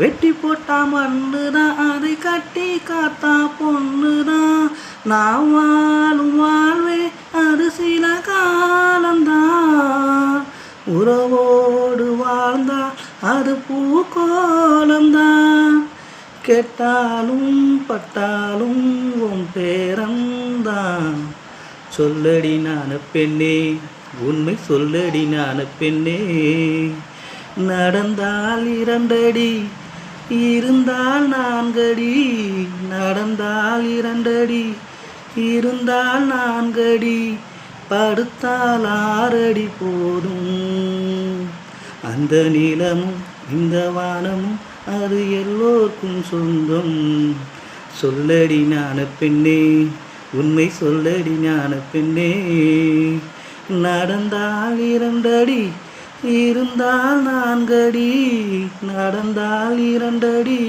வெட்டி போட்டா மண்ணுதான், அதை கட்டி காத்தா பொண்ணுதான். நான் வாழும் வாழ்வே அது சில காலந்தான். உறவோடு வாழ்ந்தா அது பூக்கோலம்தான். கேட்டாலும் பட்டாலும் உன் பேரந்தான். சொல்லடி நான பெண்ணே, உண்மை சொல்லடி நான பெண்ணே. நடந்தால் 2 அடி, இருந்தால் 4 அடி. நடந்தால் 2 அடி, இருந்தால் 4 அடி. படுத்தால் 6 அடி போதும். அந்த நிலமும் இந்த வானமும் அது எல்லோருக்கும் சொந்தம். சொல்லடி ஞான பெண்ணே, உண்மை சொல்லடி ஞான பெண்ணே. நடந்தால் 2 அடி, இருந்தால் 4 அடி. நடந்தால் 2 அடி.